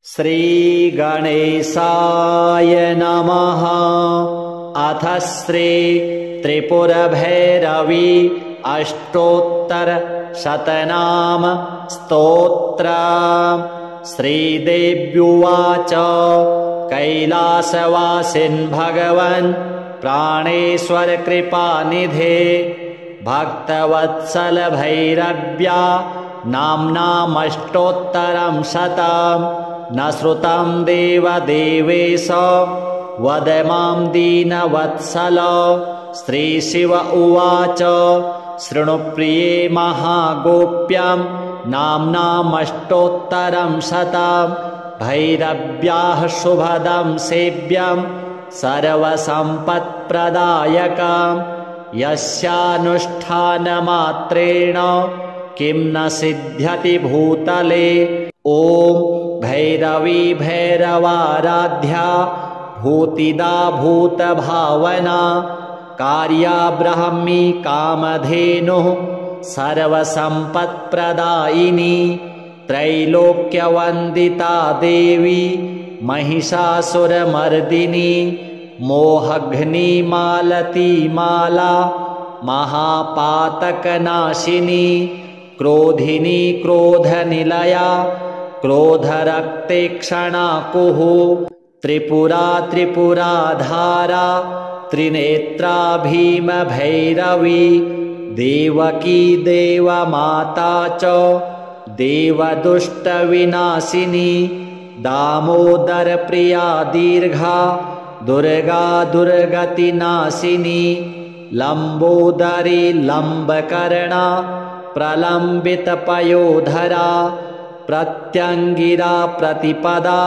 श्रीगणेशाय नमः। अथ श्री त्रिपुरभैरवी अष्टोत्तरशतनाम स्तोत्र। श्रीदेव्युवाच कैलासवासिन् भगवन् प्राणेश्वर कृपानिधे भक्तवत्सल भैरव्या नाम्नामष्टोत्तरं शतम् न श्रुतं देवदेवेश वद मां दीनवत्सल। श्रीशिव उवाच शृणु प्रिये महागोप्यं नाम्नामष्टोत्तरं शतं भैरव्याः शुभदं सेव्यं सर्वसम्पत्प्रदायकं यस्यानुष्ठानमात्रेण किं न सिद्ध्यति भूतले। ॐ भैरवी भैरवाराध्या भूतिदा भूतभावना कार्या ब्राह्मी कामधेनुः सर्वसम्पत्प्रदायिनी त्रैलोक्यवन्दिता देवी महिषासुरमर्दिनी मोहघ्निमालतीमाला महापातकनाशिनी क्रोधिनी क्रोधनिलया क्रोधरक्तेक्षणा कुः त्रिपुरा त्रिपुराधारा त्रिनेत्रा भीमभैरवी देवकी देवमाता च देवदुष्टविनाशिनी दामोदरप्रिया दीर्घा दुर्गा दुर्गतिनाशिनी लम्बोदरी लम्बकर्णा प्रलम्बितपयोधरा प्रत्यङ्गिरा प्रतिपदा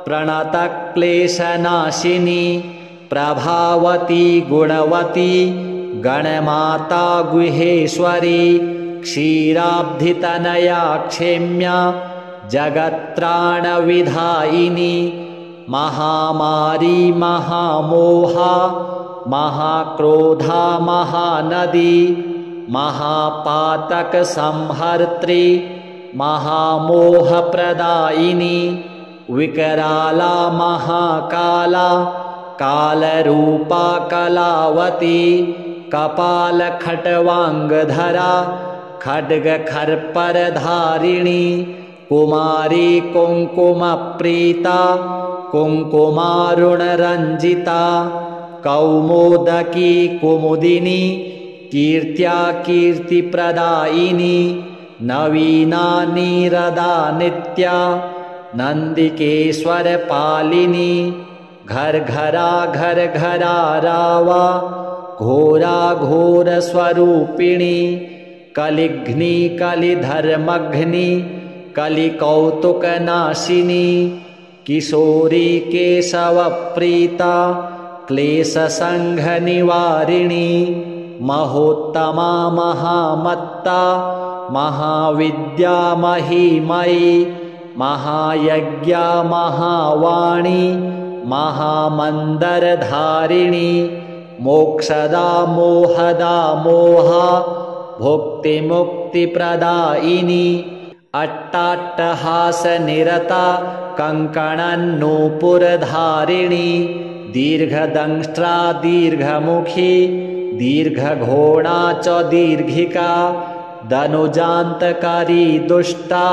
प्रणतक्लेशनाशिनी प्रभावती गुणवती गणमाता गुहेश्वरी क्षीराब्धितनया क्षेम्या जगत्त्राणविधायिनी महामारी महामोहा महाक्रोधा महानदी महापातकसंहर्त्री महामोहप्रदायिनी विकराला महाकाला कालरूपा कलावती कपालखट्वाङ्गधरा खड्गखर्परधारिणी कुमारी कुङ्कुमप्रीता कुङ्कुमारुणरञ्जिता कौमोदकी कुमुदिनी कीर्त्या कीर्तिप्रदायिनी नवीना नीरदा नित्या नन्दिकेश्वरपालिनी घरघरा घरघरा रावा घोरा घोरस्वरूपिणी कलिघ्नी कलिधर्मघ्नी कलिकौतुकनाशिनी किशोरी केशवप्रीता क्लेशसङ्घनिवारिणी महोत्तमा महामत्ता महाविद्या महीमयी महायज्ञा महावाणी महामन्दरधारिणी मोक्षदा मोहदा मोहा भुक्तिमुक्तिप्रदायिनी अट्टाट्टहासनिरता कङ्कणन्नूपुरधारिणी दीर्घदंष्ट्रा दीर्घमुखी दीर्घघोणा च दीर्घिका दनुजान्तकारी दुष्टा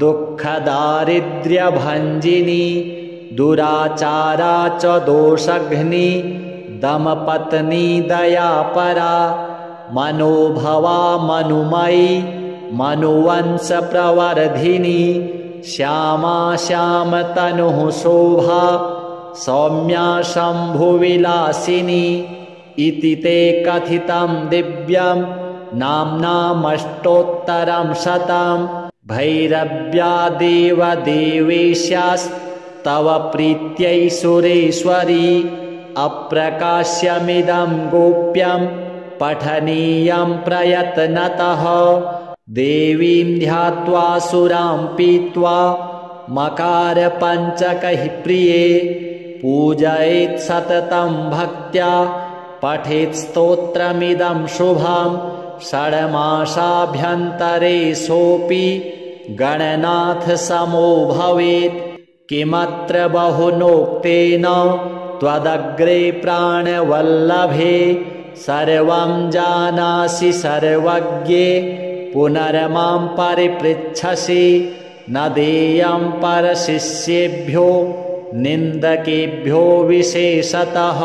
दुःखदारिद्र्यभञ्जिनी दुराचारा च दोषघ्नी दमपत्नी दयापरा मनोभवा मनुमयी मनुवंशप्रवर्धिनी श्यामा श्यामतनुः शोभा सौम्या शम्भुविलासिनी इति ते कथितं दिव्यं नाम्नामष्टोत्तरं शतं भैरव्या देवदेवेश्यास्तव प्रीत्यै सुरेश्वरी अप्रकाश्यमिदं गोप्यं पठनीयं प्रयत्नतः देवीं ध्यात्वा सुरां पीत्वा मकारपञ्चकैः प्रिये पूजयेत् सततं भक्त्या पठेत् स्तोत्रमिदं शुभं षड्मासाभ्यन्तरे सोऽपि गणनाथ समो भवेत्। किमत्र बहुनोक्तेन त्वदग्रे प्राणवल्लभे सर्वं जानासि सर्वज्ञे पुनर्मां परिपृच्छसि न देयं परशिष्येभ्यो निन्दकेभ्यो विशेषतः।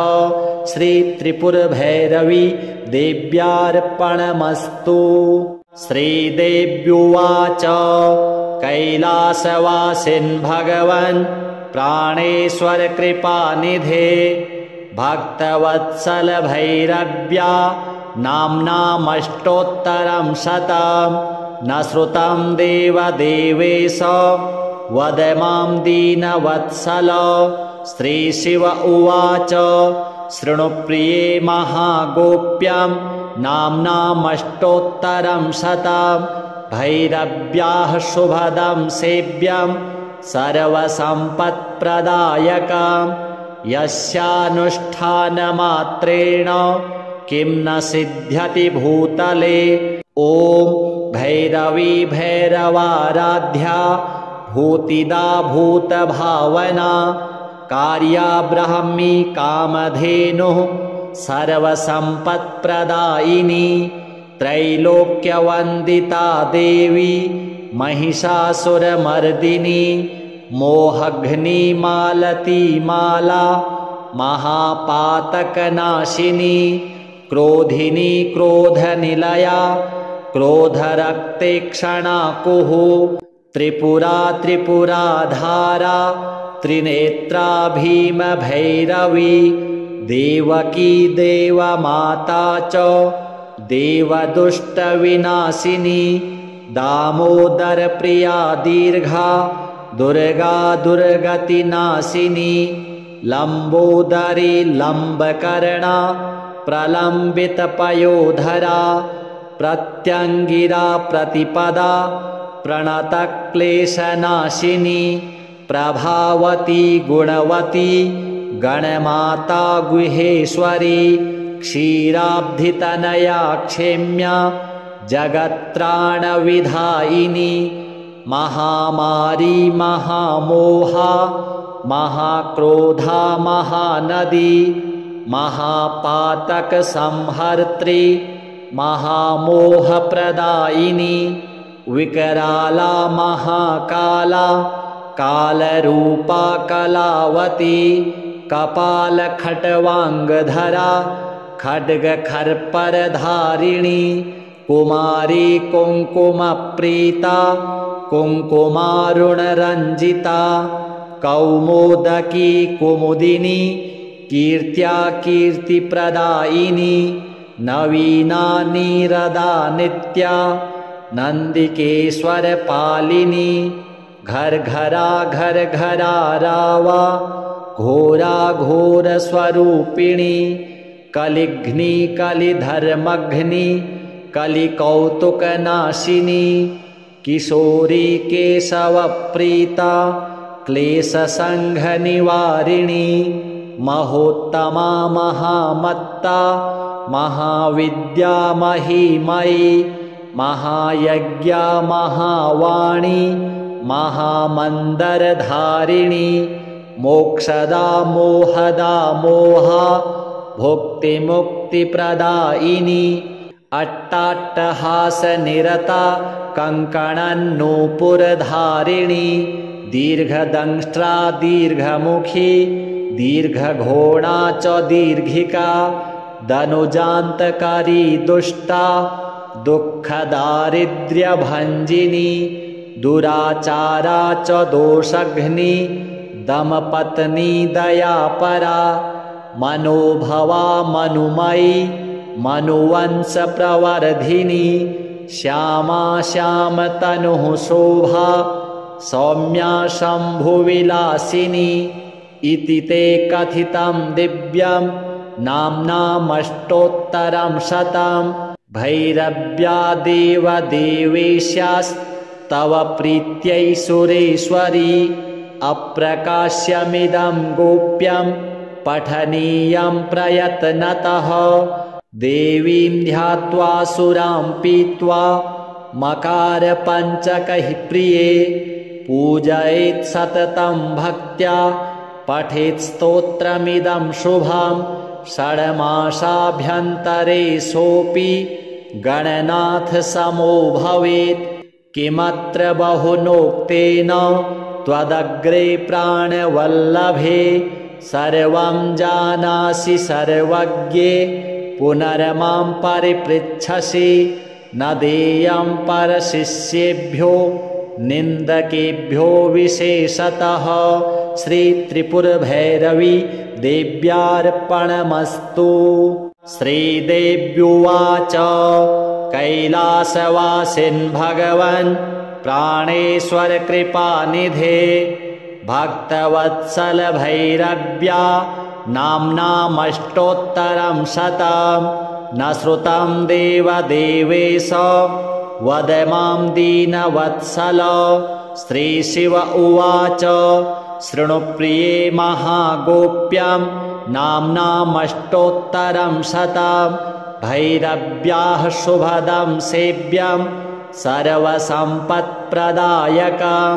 श्रीत्रिपुरभैरवी देव्यार्पणमस्तु। श्रीदेव्युवाच कैलासवासिन् भगवन् प्राणेश्वर कृपानिधे भक्तवत्सल भैरव्या नाम्नामष्टोत्तरं शतं न श्रुतं देवदेवेश वद मां दीनवत्सल। श्रीशिव उवाच शृणु प्रिये महागोप्यं नाम्नामष्टोत्तरं शतं भैरव्याः शुभदं सेव्यं सर्वसम्पत्प्रदायकं यस्यानुष्ठानमात्रेण किं न सिद्ध्यति भूतले। ॐ भैरवी भैरवाराध्या भूतिदा भूतभावना कार्या ब्राह्मी कामधेनुः सर्वसम्पत्प्रदायिनी त्रैलोक्यवन्दिता देवी महिषासुरमर्दिनी मोहघ्निमालतीमाला महापातकनाशिनी क्रोधिनी क्रोधनिलया क्रोधरक्तेक्षणा कुः त्रिपुरा त्रिपुराधारा त्रिनेत्रा भीमभैरवी देवकी देवमाता च देवदुष्टविनाशिनी दामोदरप्रिया दीर्घा दुर्गा दुर्गतिनाशिनी लम्बोदरी लम्बकर्णा प्रलम्बितपयोधरा प्रत्यङ्गिरा प्रतिपदा प्रणतक्लेशनाशिनी प्रभावती गुणवती गणमाता गुहेश्वरी क्षीराब्धितनया क्षेम्या जगत्त्राणविधायिनी महामारी महामोहा महाक्रोधा महानदी महापातकसंहर्त्री महामोहप्रदायिनी विकराला महाकाला कालरूपा कलावती कपालखट्वाङ्गधरा खड्गखर्परधारिणी कुमारी कुङ्कुमप्रीता कुङ्कुमारुणरञ्जिता कौमोदकी कुमुदिनी कीर्त्या कीर्तिप्रदायिनी नवीना नीरदा नित्या नन्दिकेश्वरपालिनी घरघरा घरघरा रावा घोरा घोरस्वरूपिणी कलिघ्नी कलिधर्मघ्नी कलिकौतुकनाशिनी किशोरी केशवप्रीता क्लेशसङ्घनिवारिणी महोत्तमा महामत्ता महाविद्या महीमयी महायज्ञा महावाणी महामन्दरधारिणी मोक्षदा मोहदा मोहा भुक्तिमुक्तिप्रदायिनी अट्टाट्टहासनिरता कङ्कणन्नूपुरधारिणी दीर्घदंष्ट्रा दीर्घमुखी दीर्घघोणा च दीर्घिका दनुजान्तकारी दुष्टा दुःखदारिद्र्यभञ्जिनी दुराचारा च दोषघ्नी दमपत्नी दयापरा मनोभवा मनुमयी मनुवंशप्रवर्धिनी श्यामा श्यामतनुः शोभा सौम्या शम्भुविलासिनी इति ते कथितं दिव्यं नाम्नामष्टोत्तरं शतं भैरव्या देवदेवेश्यास्तव प्रीत्यै सुरेश्वरी अप्रकाश्यमिदं गोप्यं पठनीयं प्रयत्नतः देवीं ध्यात्वा सुरां पीत्वा मकारपञ्चकैः प्रिये पूजयेत् सततं भक्त्या पठेत् स्तोत्रमिदं शुभं षड्मासाभ्यन्तरे सोऽपि गणनाथ समो भवेत् किमत्र बहुनोक्तेन त्वदग्रे प्राणवल्लभे सर्वं जानासि सर्वज्ञे पुनर्मां परिपृच्छसि न देयं परशिष्येभ्यो निन्दकेभ्यो विशेषतः श्रीत्रिपुरभैरवी देव्यार्पणमस्तु। श्रीदेव्युवाच कैलासवासिन् भगवन् प्राणेश्वर कृपानिधे भक्तवत्सल भैरव्या नाम्नामष्टोत्तरं शतं न श्रुतं देवदेवेश वद मां दीनवत्सल। श्रीशिव उवाच शृणु प्रिये महागोप्यं नाम्नामष्टोत्तरं शतं भैरव्याः शुभदं सेव्यं सर्वसम्पत्प्रदायकं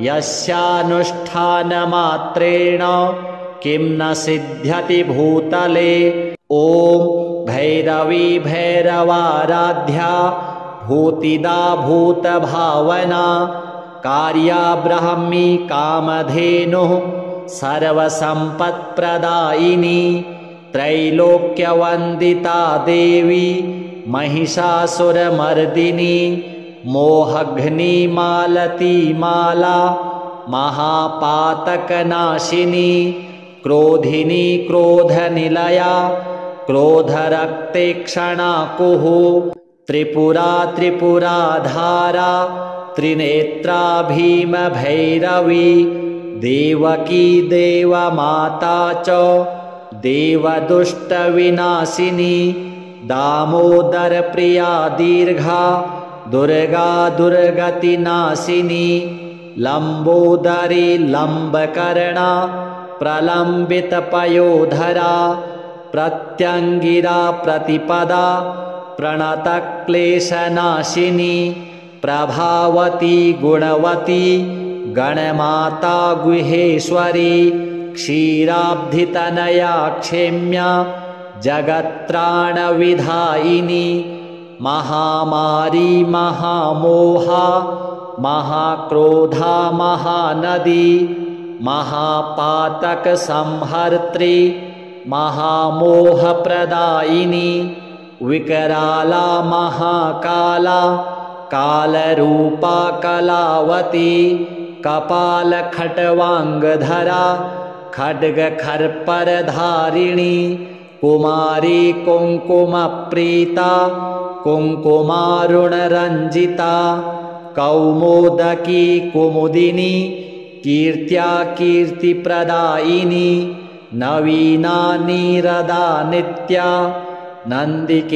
यस्यानुष्ठानमात्रेण किं न सिद्ध्यति भूतले। ॐ भैरवी भैरवाराध्या भूतिदा भूतभावना कार्या ब्राह्मी कामधेनुः सर्वसम्पत्प्रदायिनी त्रैलोक्यवन्दिता देवी महिषासुरमर्दिनी मोहघ्निमालती माला महापातकनाशिनी क्रोधिनी क्रोधनिलया क्रोधरक्तेक्षणा कुः त्रिपुरा त्रिपुराधारा त्रिनेत्रा भीमभैरवी देवकी देवमाता च देवदुष्टविनाशिनी दामोदरप्रिया दीर्घा दुर्गा दुर्गतिनाशिनी लम्बोदरी लम्बकर्णा प्रलम्बितपयोधरा प्रत्यङ्गिरा प्रतिपदा प्रणतक्लेशनाशिनी प्रभावती गुणवती गणमाता गुहेश्वरी क्षीराब्धितनया क्षेम्या जगत्त्राणविधायिनी महामारी महामोहा महाक्रोधा महानदी महापातकसंहर्त्री महामोहप्रदायिनी विकराला महाकाला कालरूपा कलावती कपालखट्वाङ्गधरा खड्गखर्परधारिणी कुमारी कुङ्कुमप्रीता कुङ्कुमारुणरञ्जिता कौमोदकी कुमुदिनी कीर्त्या कीर्तिप्रदायिनी नवीना नीरदा नित्या नन्दिकेश्वरपालिनी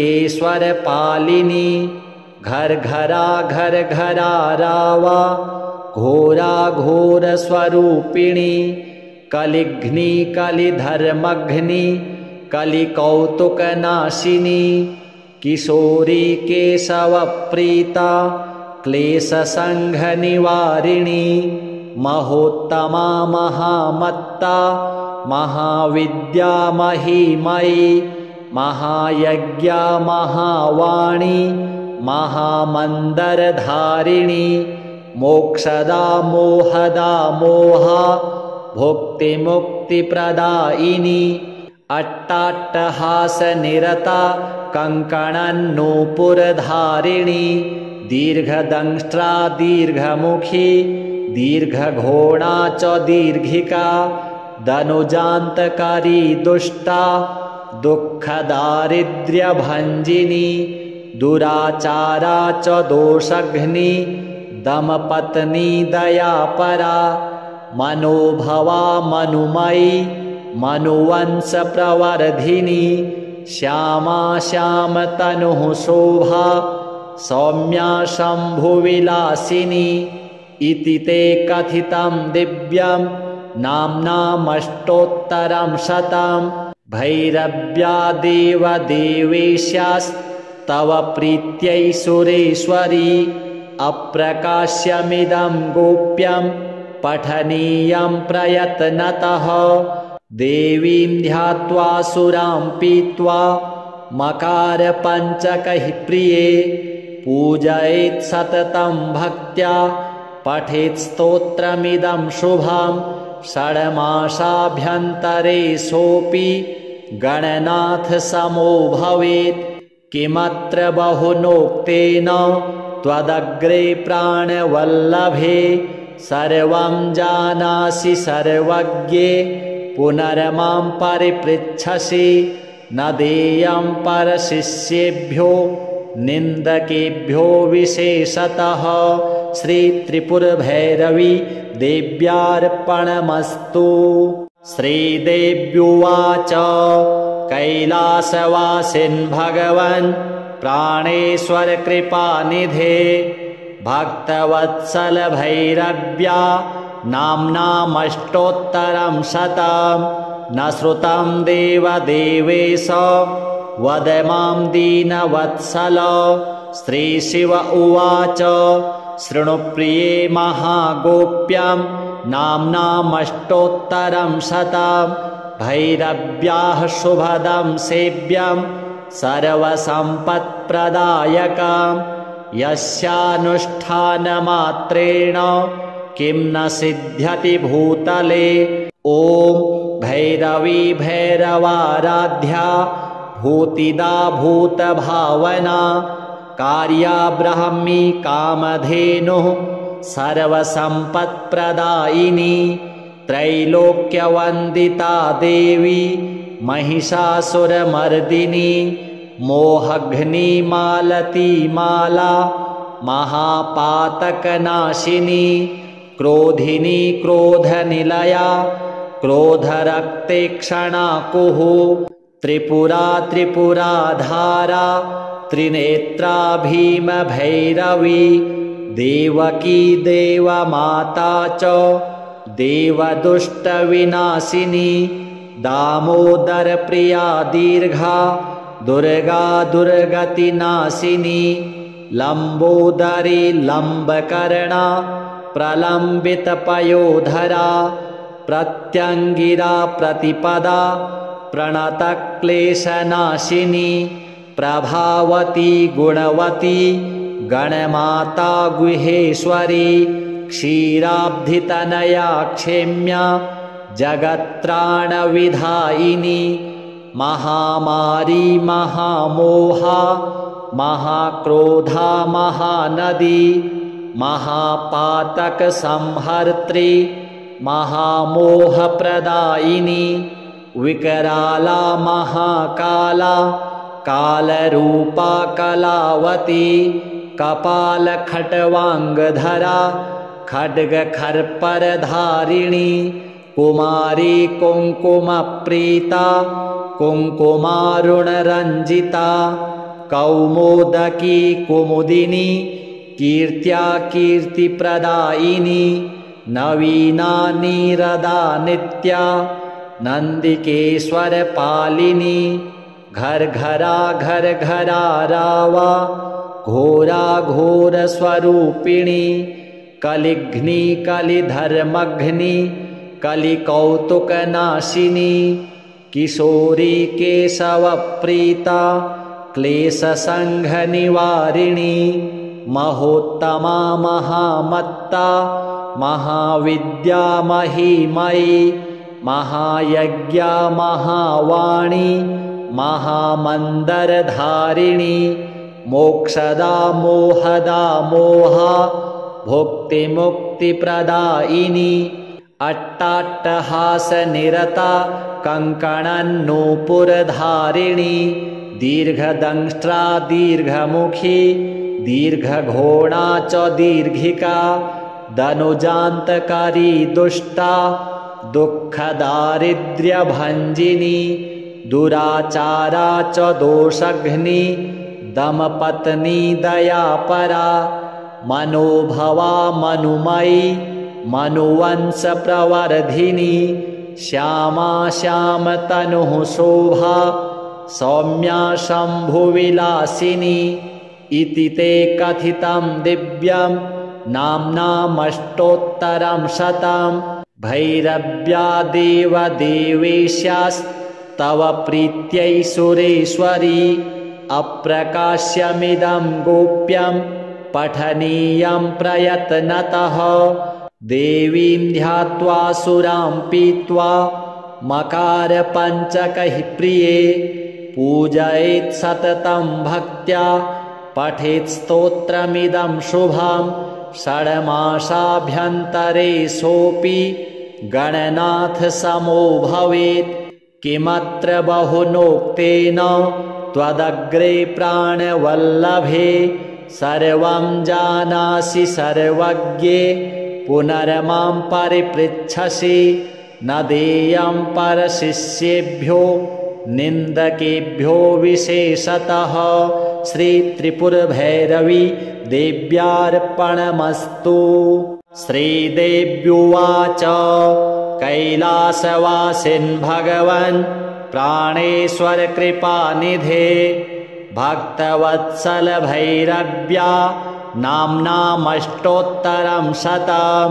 घरघरा घरघरा रावा घोरा घोरस्वरूपिणी कलिघ्नी कलिधर्मघ्नी कलिकौतुकनाशिनी किशोरी केशवप्रीता क्लेशसङ्घनिवारिणी महोत्तमा महामत्ता महाविद्या महीमयी महायज्ञा महावाणी महामन्दरधारिणी मोक्षदा मोहदा मोहा भुक्तिमुक्तिप्रदायिनी अट्टाट्टहासनिरता कङ्कणन्नूपुरधारिणी दीर्घदंष्ट्रा दीर्घमुखी दीर्घघोणा च दीर्घिका दनुजान्तकारी दुष्टा दुःखदारिद्र्यभञ्जिनी दुराचारा च दोषघ्नी दमपत्नी दयापरा मनोभवा मनुमयी मनुवंशप्रवर्धिनी श्यामा श्यामतनुः शोभा सौम्या शम्भुविलासिनी इति ते कथितं दिव्यं नाम्नामष्टोत्तरं शतं भैरव्या देवदेवेश्यास्तव प्रीत्यै सुरेश्वरी अप्रकाश्यमिदं गोप्यं पठनीयं प्रयत्नतः देवीं ध्यात्वा सुरां पीत्वा मकारपञ्चकैः प्रिये पूजयेत् सततं भक्त्या पठेत् स्तोत्रमिदं शुभं षड्मासाभ्यन्तरे सोऽपि गणनाथ समो भवेत् किमत्र बहुनोक्तेन त्वदग्रे प्राणवल्लभे सर्वं जानासि सर्वज्ञे पुनर्मां परिपृच्छसि न देयं परशिष्येभ्यो निन्दकेभ्यो विशेषतः श्रीत्रिपुरभैरवी देव्यार्पणमस्तु। श्रीदेव्युवाच कैलासवासिन् भगवन् प्राणेश्वर कृपानिधे भक्तवत्सल भैरव्या नाम्नामष्टोत्तरं शतं न श्रुतं देवदेवेश वद मां दीनवत्सल। श्रीशिव उवाच शृणु प्रिये महागोप्यं नाम्नामष्टोत्तरं शतं भैरव्याः शुभदं सेव्यं सर्वसम्पत्प्रदायकं यस्यानुष्ठानमात्रेण किं न सिद्ध्यति भूतले। ॐ भैरवी भैरवाराध्या भूतिदा भूतभावना कार्या ब्राह्मी कामधेनुः सर्वसम्पत्प्रदायिनी त्रैलोक्यवन्दिता देवी महिषासुरमर्दिनी मोहघ्निमालती माला महापातकनाशिनी क्रोधिनी क्रोधनिलया क्रोधरक्तेक्षणा कुः त्रिपुरा त्रिपुराधारा त्रिनेत्रा भीमभैरवी देवकी देवमाता च देवदुष्टविनाशिनी दामोदरप्रिया दीर्घा दुर्गा दुर्गतिनाशिनी लम्बोदरी लम्बकर्णा प्रलम्बितपयोधरा प्रत्यङ्गिरा प्रतिपदा प्रणतक्लेशनाशिनी प्रभावती गुणवती गणमाता गुहेश्वरी क्षीराब्धितनया क्षेम्या जगत्त्राणविधायिनी महामारी महामोहा महाक्रोधा महानदी महापातकसंहर्त्री महामोहप्रदायिनी विकराला महाकाला कालरूपा कलावती कपालखट्वाङ्गधरा खड्गखर्परधारिणी कुमारी कुङ्कुमप्रीता कुङ्कुमारुणरञ्जिता कौमोदकी कुमुदिनी कीर्त्या कीर्तिप्रदायिनी नवीना नीरदा नित्या नन्दिकेश्वरपालिनी घरघरा घरघरा रावा घोरा घोरस्वरूपिणी कलिघ्नी कलिधर्मघ्नी कलिकौतुकनाशिनी किशोरी केशवप्रीता क्लेशसङ्घनिवारिणी महोत्तमा महामत्ता महाविद्या महीमयी महायज्ञा महावाणी महामन्दरधारिणी मोक्षदा मोहदा मोहा भुक्तिमुक्तिप्रदायिनी अट्टाट्टहासनिरता कङ्कणन्नूपुरधारिणी दीर्घदंष्ट्रा दीर्घमुखी दीर्घघोणा च दीर्घिका दनुजान्तकारी दुष्टा दुःखदारिद्र्यभञ्जिनी दुराचारा च दोषघ्नी दमपत्नी दयापरा मनोभवा मनुमयी मनुवंशप्रवर्धिनी श्यामा श्यामतनुः शोभा सौम्या शम्भुविलासिनी इति ते कथितं दिव्यं नाम्नामष्टोत्तरं शतं भैरव्यादेव देवेश्यास्तव प्रीत्यै सुरेश्वरी अप्रकाश्यमिदं गोप्यं पठनीयं प्रयत्नतः देवीं ध्यात्वा सुरां पीत्वा मकारपञ्चकैः प्रिये पूजयेत् सततं भक्त्या पठेत् स्तोत्रमिदं शुभं षड्मासाभ्यन्तरे सोऽपि गणनाथ समो भवेत् किमत्र बहुनोक्तेन त्वदग्रे प्राणवल्लभे सर्वं जानासि सर्वज्ञे पुनर्मां परिपृच्छसि न देयं परशिष्येभ्यो निन्दकेभ्यो विशेषतः श्रीत्रिपुरभैरवी देव्यार्पणमस्तु। श्रीदेव्युवाच कैलासवासिन् भगवन् प्राणेश्वर कृपानिधे भक्तवत्सल भैरव्या नाम्नामष्टोत्तरं शतं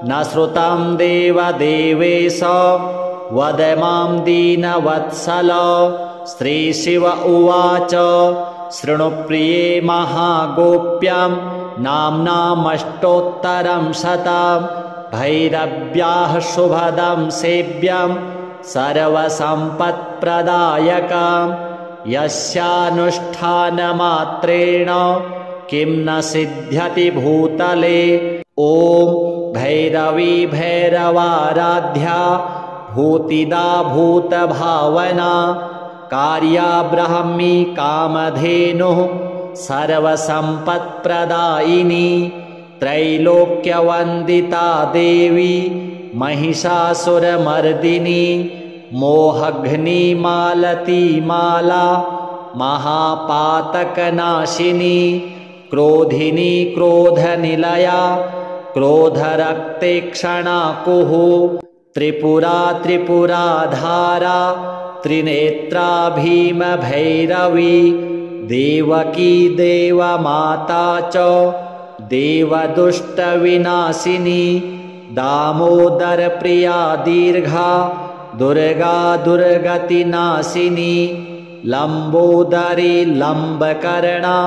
न श्रुतं देवदेवेश वद मां दीनवत्सल। श्रीशिव उवाच शृणु प्रिये महागोप्यं नाम्नामष्टोत्तरं शतं भैरव्याः शुभदं सेव्यं सर्वसम्पत्प्रदायकं यस्यानुष्ठानमात्रेण किं न सिद्ध्यति भूतले। ॐ भैरवी भैरवाराध्या भूतिदा भूतभावना कार्या ब्राह्मी कामधेनुः सर्वसम्पत्प्रदायिनी त्रैलोक्यवन्दिता देवी महिषासुरमर्दिनी मोहघ्निमालती माला महापातकनाशिनी क्रोधिनी क्रोधनिलया क्रोधरक्तेक्षणा कुः त्रिपुरा त्रिपुराधारा त्रिनेत्रा भीमभैरवी देवकी देवमाता च देवदुष्टविनाशिनी दामोदरप्रिया दीर्घा दुर्गा दुर्गतिनाशिनी लम्बोदरी लम्बकर्णा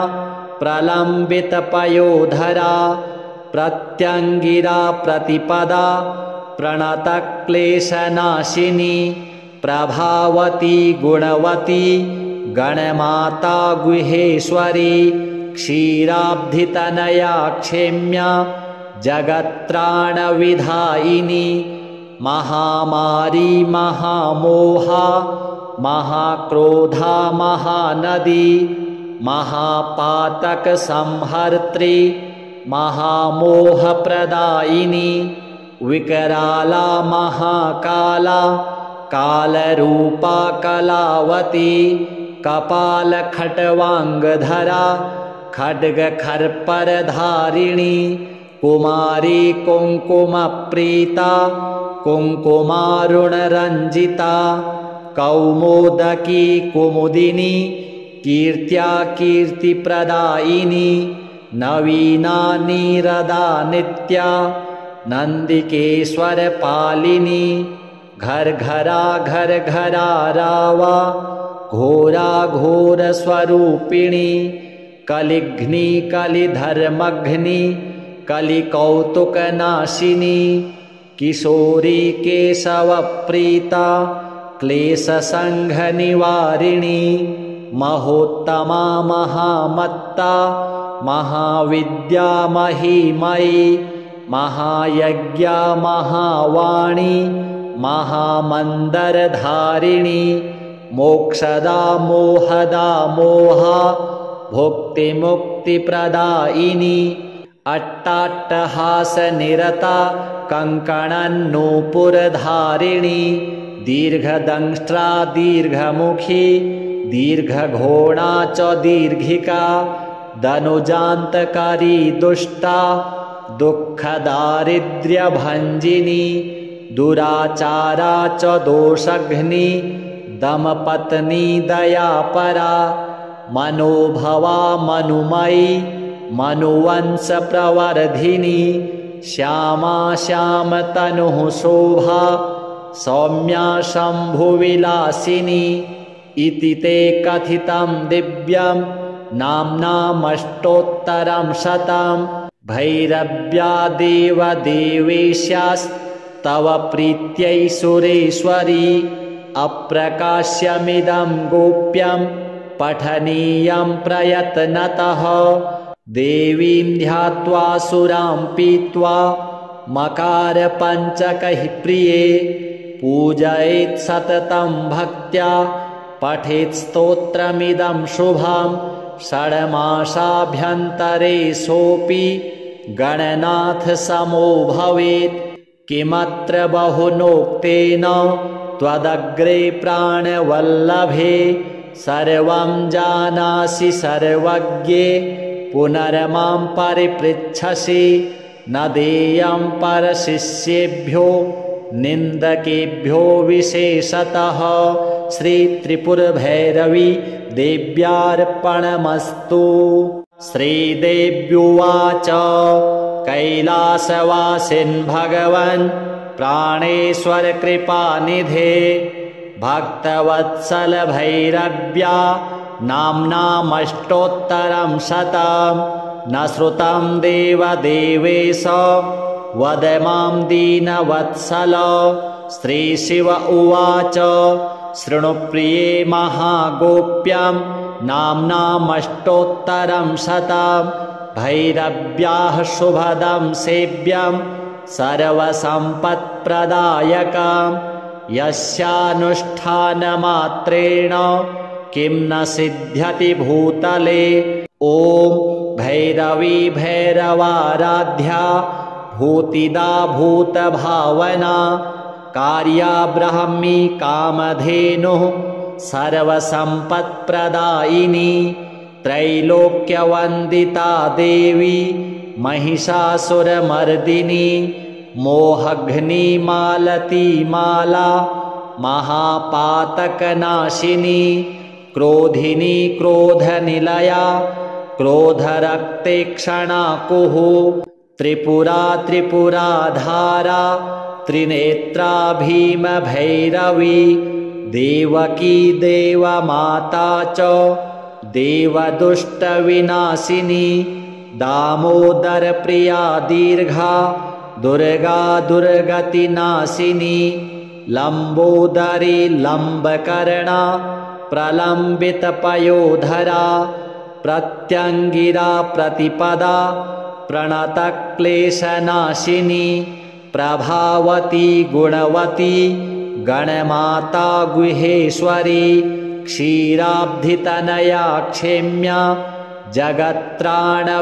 प्रलम्बितपयोधरा प्रत्यङ्गिरा प्रतिपदा प्रणतक्लेशनाशिनी प्रभावती गुणवती गणमाता गुहेश्वरी क्षीराब्धितनया क्षेम्या जगत्त्राणविधायिनी महामारी महामोहा महाक्रोधा महानदी महापातकसंहर्त्री महामोहप्रदायिनी विकराला महाकाला कालरूपा कलावती कपालखट्वाङ्गधरा खड्गखर्परधारिणी कुमारी कुङ्कुमप्रीता कुङ्कुमारुणरञ्जिता कौमोदकी कुमुदिनी कीर्त्या कीर्तिप्रदायिनी नवीना नीरदा नित्या नन्दिकेश्वरपालिनी घर घरा रावा घोरा घोरस्वरूपिणी कलिघ्नी कलिधर्मघ्नी कलिकौतुकनाशिनी किशोरी केशवप्रीता क्लेशसङ्घनिवारिणी महोत्तमा महामत्ता महाविद्या महीमयी महायज्ञा महावाणी महामन्दरधारिणी मोक्षदा मोहदा मोहा भुक्तिमुक्तिप्रदायिनी अट्टाट्टहासनिरता कङ्कणन्नूपुरधारिणी दीर्घदंष्ट्रा दीर्घमुखी दीर्घघोणा च दीर्घिका दनुजान्तकारी दुष्टा दुःखदारिद्र्यभञ्जिनी दुराचारा च दोषघ्नी दमपत्नी दयापरा मनोभवा मनुमयी मनुवंशप्रवर्धिनी श्यामा श्यामतनुः शोभा सौम्या शम्भुविलासिनी इति ते कथितं दिव्यं नाम्नामष्टोत्तरं शतं भैरव्यादेव देवेश्यास्तव प्रीत्यै सुरेश्वरी अप्रकाश्यमिदं गोप्यं पठनीयं प्रयत्नतः देवीं ध्यात्वा सुरां पीत्वा मकारपञ्चकैः प्रिये पूजयेत् सततं भक्त्या पठेत् स्तोत्रमिदं शुभं षड्मासाभ्यन्तरे सोऽपि गणनाथ समो भवेत् किमत्र बहुनोक्तेन त्वदग्रे प्राणवल्लभे सर्वं जानासि सर्वज्ञे पुनर्मां परिपृच्छसि न देयं परशिष्येभ्यो निन्दकेभ्यो विशेषतः श्रीत्रिपुरभैरवी देव्यार्पणमस्तु। श्रीदेव्युवाच कैलासवासिन् भगवन् प्राणेश्वर कृपानिधे भक्तवत्सल भैरव्या नाम्नामष्टोत्तरं शतं न श्रुतं देवदेवेश वद मां दीनवत्सल। श्रीशिव उवाच शृणु प्रिये महागोप्यं नाम्नामष्टोत्तरं शतं भैरव्याः शुभदं सेव्यं सर्वसम्पत्प्रदायकं यस्यानुष्ठानमात्रेण किं न सिद्ध्यति भूतले। ॐ भैरवी भैरवाराध्या भूतिदा भूतभावना कार्या ब्राह्मी कामधेनुः सर्वसम्पत्प्रदायिनी त्रैलोक्यवन्दिता देवी महिषासुरमर्दिनी मोहघ्निमालती माला महापातकनाशिनी क्रोधिनी क्रोधनिलया क्रोधरक्तेक्षणा कुः त्रिपुरा त्रिपुराधारा त्रिनेत्रा भीमभैरवी देवकी देवमाता च देवदुष्टविनाशिनी दामोदरप्रिया दीर्घा दुर्गा दुर्गतिनाशिनी लम्बोदरी लम्बकर्णा प्रलम्बितपयोधरा प्रत्यङ्गिरा प्रतिपदा प्रणतक्लेशनाशिनी प्रभावती गुणवती गणमाता गुहेश्वरी क्षीराब्धितनया क्षेम्या जगत्त्राणविधायिनी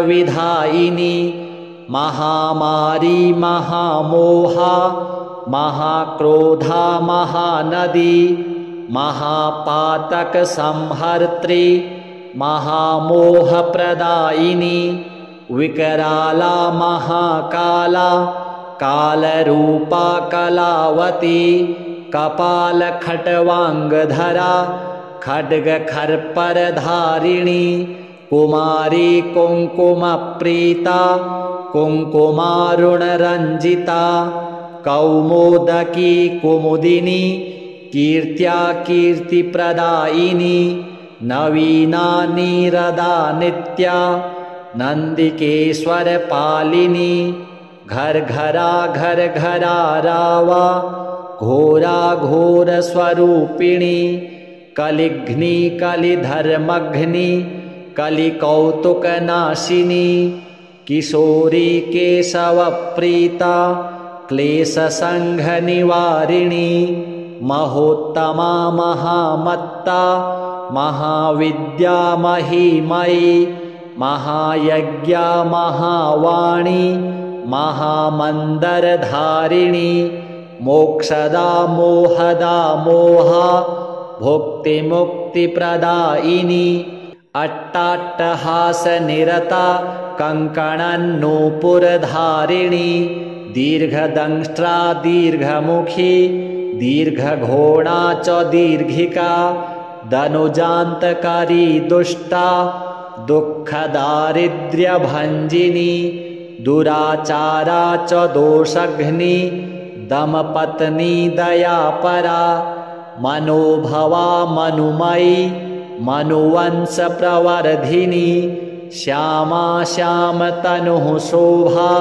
महामारी महामोहा महाक्रोधा महानदी महापातकसंहर्त्री महामोहप्रदायिनी विकराला महाकाला कालरूपा कलावती कपालखट्वाङ्गधरा खड्गखर्परधारिणी कुमारी कुङ्कुमप्रीता कुङ्कुमारुणरञ्जिता कौमोदकी कुमुदिनी कीर्त्या कीर्तिप्रदायिनी नवीना नीरदा नित्या नन्दिकेश्वरपालिनी घर घरा घर घरा रावा घोरा घोरस्वरूपिणी कलिघ्नी कलिधर्मघ्नी कलिकौतुकनाशिनी किशोरी केशवप्रीता क्लेशसङ्घनिवारिणी महोत्तमा महामत्ता महाविद्या महीमयी महायज्ञा महावाणी महामन्दरधारिणी मोक्षदा मोहदा मोहा भुक्तिमुक्तिप्रदायिनी अट्टाट्टहासनिरता कङ्कणन्नूपुरधारिणी दीर्घदंष्ट्रा दीर्घमुखी दीर्घघोणा च दीर्घिका दनुजान्तकारी दुष्टा दुःखदारिद्र्यभञ्जिनी दुराचारा च दोषघ्नी दमपत्नी दयापरा मनोभवा मनुमयी मनुवंशप्रवर्धिनी श्यामा श्यामतनुः शोभा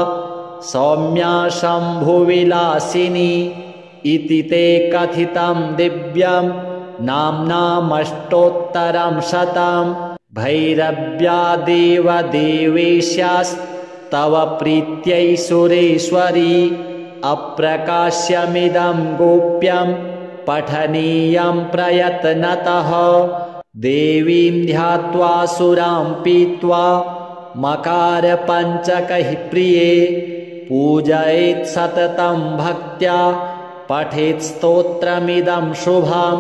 सौम्या शम्भुविलासिनी इति ते कथितं दिव्यं नाम्नामष्टोत्तरं शतं भैरव्यादेव देवेश्यास्तव प्रीत्यै सुरेश्वरी अप्रकाश्यमिदं गोप्यं पठनीयं प्रयत्नतः देवीं ध्यात्वा सुरां पीत्वा मकारपञ्चकैः प्रिये पूजयेत् सततं भक्त्या पठेत् स्तोत्रमिदं शुभं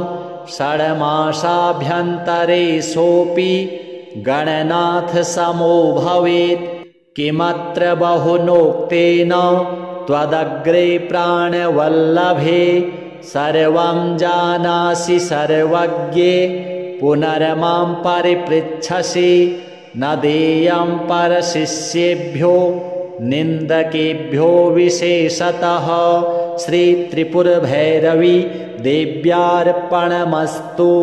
षड्मासाभ्यन्तरे सोऽपि गणनाथ समो भवेत् किमत्र बहुनोक्तेन त्वदग्रे प्राणवल्लभे सर्वं जानासि सर्वज्ञे पुनर्मां परिपृच्छसि न देयं परशिष्येभ्यो निन्दकेभ्यो विशेषतः श्रीत्रिपुरभैरवी देव्यार्पणमस्तु।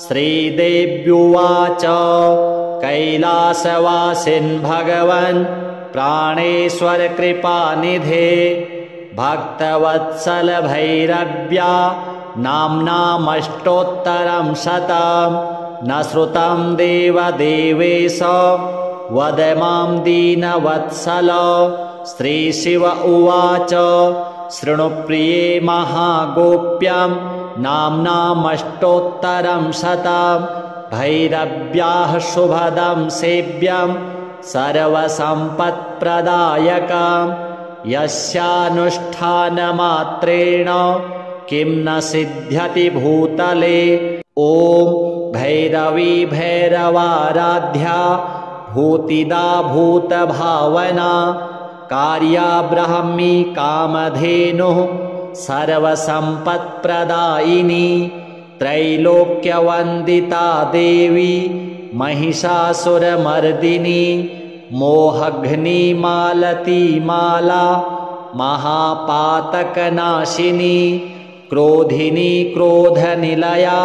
श्रीदेव्युवाच कैलासवासिन् भगवन् प्राणेश्वर कृपानिधे भक्तवत्सल भैरव्या नाम्नामष्टोत्तरं शतं न श्रुतं देवदेवेश वद मां दीनवत्सल। श्रीशिव उवाच शृणु प्रिये महागोप्यं नाम्नामष्टोत्तरं शतं भैरव्याः शुभदं सेव्यं सर्वसम्पत्प्रदायकं यस्यानुष्ठानमात्रेण किं न सिद्ध्यति भूतले। ॐ भैरवी भैरवाराध्या भूतिदा भूतभावना कार्या ब्राह्मी कामधेनुः सर्वसम्पत्प्रदायिनी त्रैलोक्यवन्दिता देवी महिषासुरमर्दिनी मोहघ्नी मालती माला महापातकनाशिनी क्रोधिनी क्रोधनिलया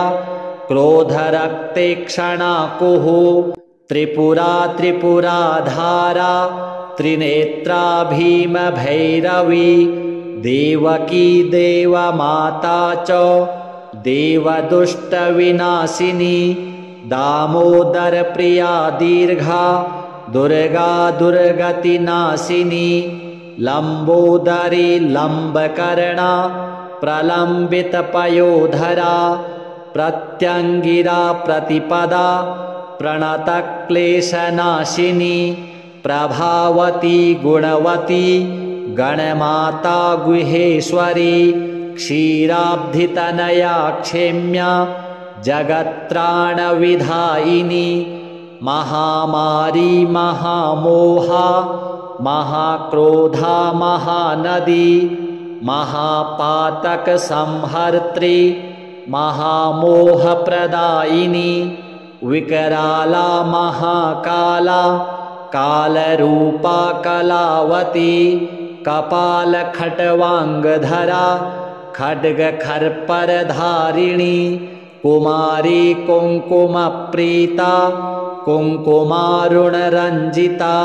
क्रोधरक्तेक्षणा कुः त्रिपुरा त्रिपुराधारा त्रिनेत्रा भीमभैरवी देवकी देवमाता च देवदुष्टविनाशिनी दामोदरप्रिया दीर्घा दुर्गा दुर्गतिनाशिनी लम्बोदरी लम्बकर्णा प्रलम्बितपयोधरा प्रत्यङ्गिरा प्रतिपदा प्रणतक्लेशनाशिनी प्रभावती गुणवती गणमाता गुहेश्वरी क्षीराब्धितनया क्षेम्या जगत्त्राणविधायिनी महामारी महामोहा महाक्रोधा महानदी महापातकसंहर्त्री महामोहप्रदायिनी विकराला महाकाला कालरूपा कलावती कपालखट्वाङ्गधरा खड्गखर्परधारिणी कुमारी कुङ्कुमप्रीता कुङ्कुमारुणरञ्जिता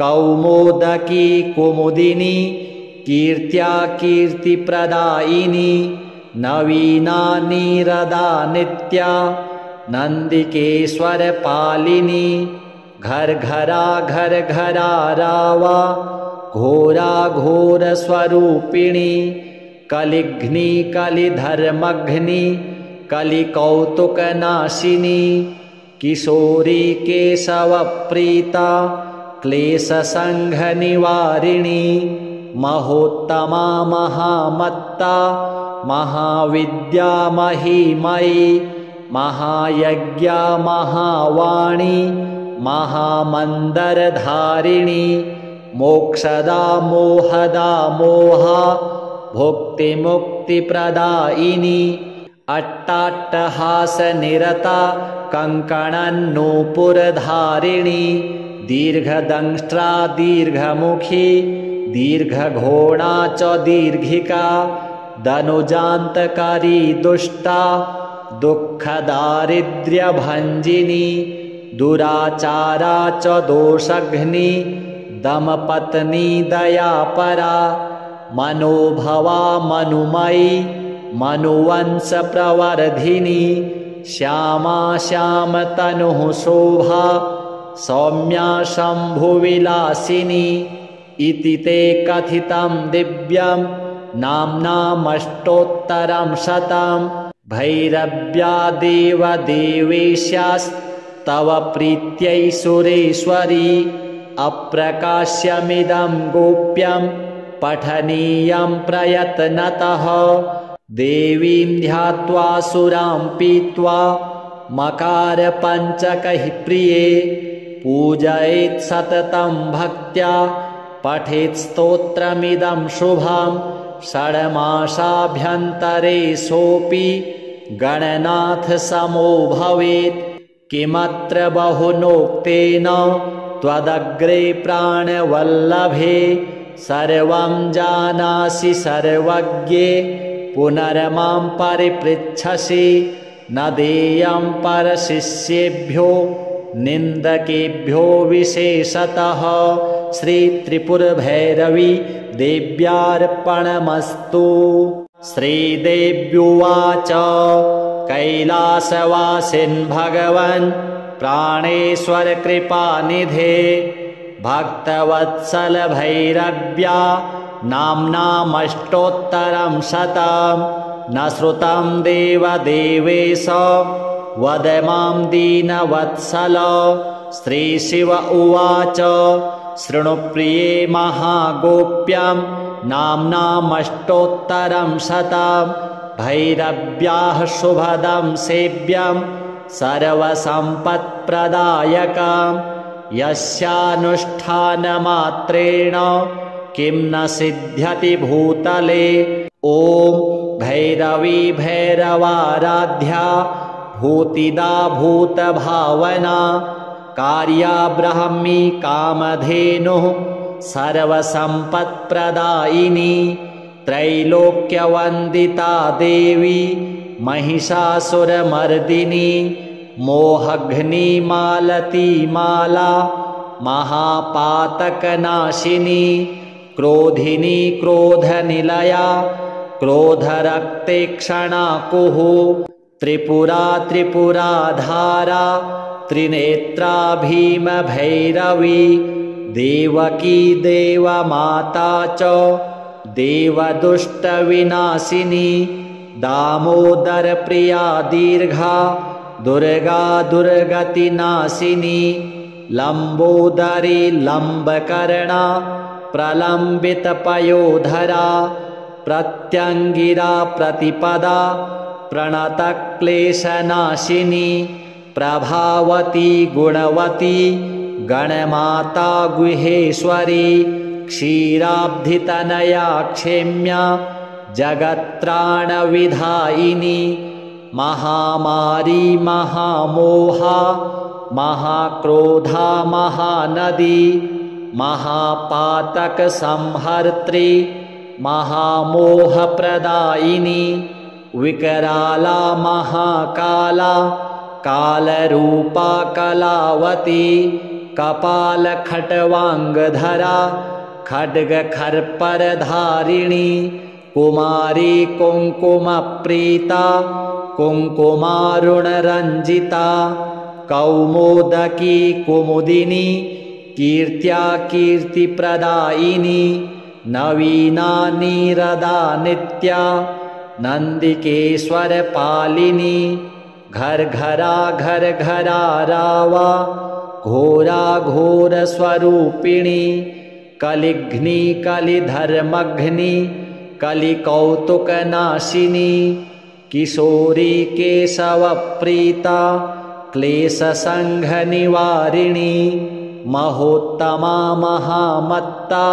कौमोदकी कुमुदिनी कीर्त्या कीर्तिप्रदायिनी नवीना नीरदा नित्या नन्दिकेश्वरपालिनी घर घरा घर घरा रावा घोरा घोरस्वरूपिणी कलिघ्नी कलिधर्मघ्नी कलिकौतुकनाशिनी किशोरी केशवप्रीता क्लेशसङ्घनिवारिणी महोत्तमा महामत्ता महाविद्या महीमयी महायज्ञा महावाणी महामन्दरधारिणी मोक्षदा मोहदा मोहा भुक्तिमुक्तिप्रदायिनी अट्टाट्टहासनिरता कङ्कणन्नूपुरधारिणी दीर्घदंष्ट्रा दीर्घमुखी दीर्घघोणा च दीर्घिका दनुजान्तकारी दुष्टा दुःखदारिद्र्यभञ्जिनी दुराचारा च दोषघ्नी दमपत्नी दयापरा मनोभवा मनुमयी मनुवंशप्रवर्धिनी श्यामा श्यामतनुः शोभा सौम्या शम्भुविलासिनी इति ते कथितं दिव्यं नाम्नामष्टोत्तरं शतं भैरव्यादेव देवेश्यास्तव प्रीत्यै सुरेश्वरी अप्रकाश्यमिदं गोप्यं पठनीयं प्रयत्नतः देवीं ध्यात्वा सुरां पीत्वा मकारपञ्चकैः प्रिये पूजयेत् सततं भक्त्या पठेत् स्तोत्रमिदं शुभं षड्मासाभ्यन्तरे सोऽपि गणनाथसमो भवेत् किमत्र बहुनोक्तेन त्वदग्रे प्राणवल्लभे सर्वं जानासि सर्वज्ञे पुनर्मां परिपृच्छसि न देयं परशिष्येभ्यो निन्दकेभ्यो विशेषतः श्रीत्रिपुरभैरवी देव्यार्पणमस्तु। श्रीदेव्युवाच कैलासवासिन् भगवन् प्राणेश्वर कृपानिधे भक्तवत्सल भैरव्या नाम्नामष्टोत्तरं शतं न श्रुतं देवदेवेश वद मां दीनवत्सल। श्रीशिव उवाच शृणुप्रिये महागोप्यं नाम्नामष्टोत्तरं शतं भैरव्याः शुभदं सेव्यं सर्वसम्पत्प्रदायकं यस्यानुष्ठानमात्रेण किं न सिद्ध्यति भूतले। ॐ भैरवी भैरवाराध्या भूतिदा भूतभावना कार्या ब्राह्मी कामधेनुः सर्वसम्पत्प्रदायिनी त्रैलोक्यवन्दिता देवी महिषासुरमर्दिनी मोहघ्नी मालती माला महापातकनाशिनी क्रोधिनी क्रोधनिलया क्रोधरक्तेक्षणा कुः त्रिपुरा त्रिपुराधारा त्रिनेत्रा भीमभैरवी देवकी देवमाता च देवदुष्टविनाशिनी दामोदरप्रिया दीर्घा दुर्गा दुर्गतिनाशिनी लम्बोदरी लम्बकर्णा प्रलम्बितपयोधरा प्रत्यङ्गिरा प्रतिपदा प्रणतक्लेशनाशिनी प्रभावती गुणवती गणमाता गुहेश्वरी क्षीराब्धितनया क्षेम्या जगत्त्राणविधायिनी महामारी महामोहा महाक्रोधा महानदी महापातकसंहर्त्री महामोहप्रदायिनी विकराला महाकाला कालरूपा कलावती कपालखट्वाङ्गधरा खड्गखर्परधारिणी कुमारी कुङ्कुमप्रीता कुङ्कुमारुणरञ्जिता कौमोदकी कुमुदिनी कीर्त्या कीर्तिप्रदायिनी नवीना नीरदा नित्या नन्दिकेश्वरपालिनी घरघरा घरघरा रावा घोरा घोरस्वरूपिणी कलिघ्नी कलिधर्मघ्नी कलिकौतुकनाशिनी किशोरी केशवप्रीता क्लेशसङ्घनिवारिणी महोत्तमा महामत्ता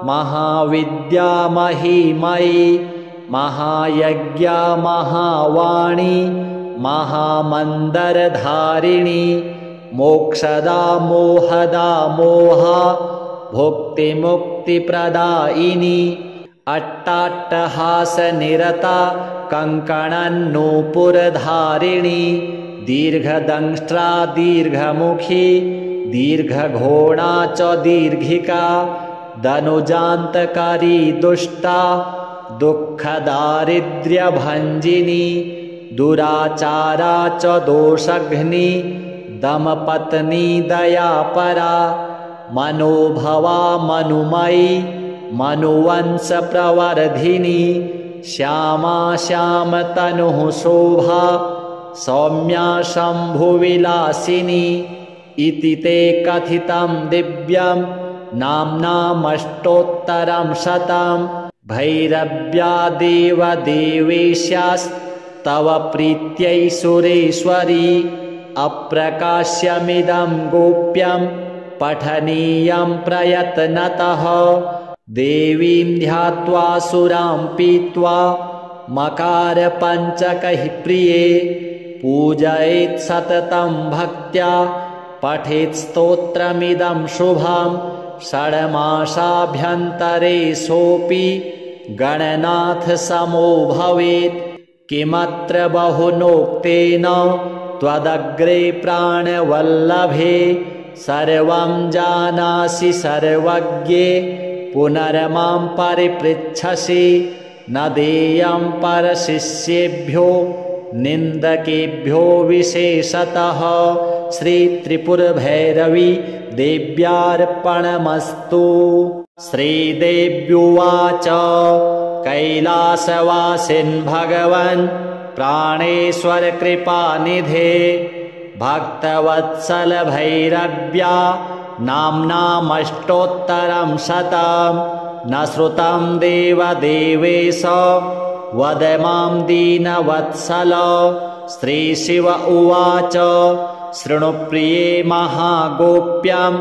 महाविद्या महीमयी महायज्ञा महावाणी महामन्दरधारिणी मोक्षदा मोहदा मोहा भुक्तिमुक्तिप्रदायिनी अट्टाट्टहासनिरता कङ्कणन्नूपुरधारिणी दीर्घदंष्ट्रा दीर्घमुखी दीर्घघोणा च दीर्घिका दनुजान्तकारी दुष्टा दुःखदारिद्र्यभञ्जिनी दुराचारा च दोषघ्नी दमपत्नी दयापरा मनोभवा मनुमयी मनुवंशप्रवर्धिनी श्यामा श्यामतनुः शोभा सौम्या शम्भुविलासिनी इति ते कथितं दिव्यं नाम्नामष्टोत्तरं शतं भैरव्या देवदेवेश्यास्तव प्रीत्यै सुरेश्वरी अप्रकाश्यमिदं गोप्यं पठनीयं प्रयत्नतः देवीं ध्यात्वा सुरां पीत्वा मकारपञ्चकैः प्रिये पूजयेत् सततं भक्त्या पठेत् स्तोत्रमिदं शुभं षड्मासाभ्यन्तरे सोऽपि गणनाथसमो भवेत् किमत्र बहुनोक्तेन त्वदग्रे प्राणवल्लभे सर्वं जानासि सर्वज्ञे पुनर्मां परिपृच्छसि न देयं परशिष्येभ्यो निन्दकेभ्यो विशेषतः श्रीत्रिपुरभैरवी देव्यार्पणमस्तु। श्रीदेव्युवाच कैलासवासिन् भगवन् प्राणेश्वर कृपानिधे भक्तवत्सल भैरव्या नाम्नामष्टोत्तरं शतं न श्रुतं देवदेवेश वद मां दीनवत्सल। श्रीशिव उवाच शृणु प्रिये महागोप्यं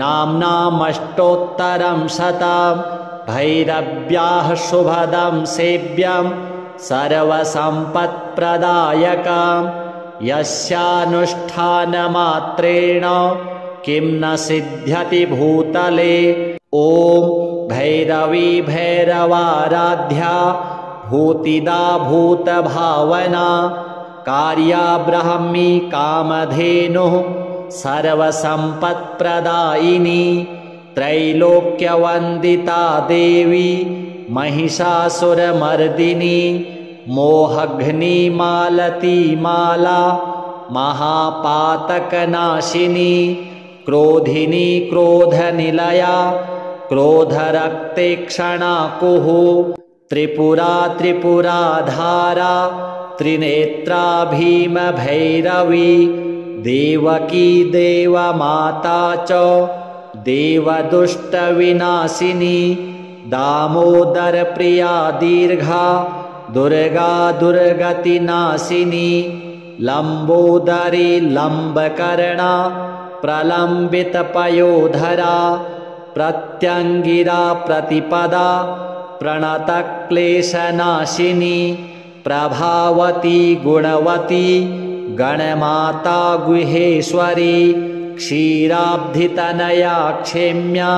नाम्नामष्टोत्तरं शतं भैरव्याः शुभदं सेव्यं सर्वसम्पत्प्रदायकं यस्यानुष्ठानमात्रेण किं न सिद्ध्यति भूतले। ॐ भैरवी भैरवाराध्या भूतिदा भूतभावना कार्या ब्राह्मी कामधेनुः सर्वसम्पत्प्रदायिनी त्रैलोक्यवन्दिता देवी महिषासुरमर्दिनी मोहघ्निमालती माला महापातकनाशिनी क्रोधिनी क्रोधनिलया क्रोधरक्तेक्षणा कुः त्रिपुरा त्रिपुराधारा त्रिनेत्रा भीमभैरवी देवकी देवमाता च देवदुष्टविनाशिनी दामोदरप्रिया दीर्घा दुर्गा दुर्गतिनाशिनी लम्बोदरी लम्बकर्णा प्रलम्बितपयोधरा प्रत्यङ्गिरा प्रतिपदा प्रणतक्लेशनाशिनी प्रभावती गुणवती गणमाता गुहेश्वरी क्षीराब्धितनया क्षेम्या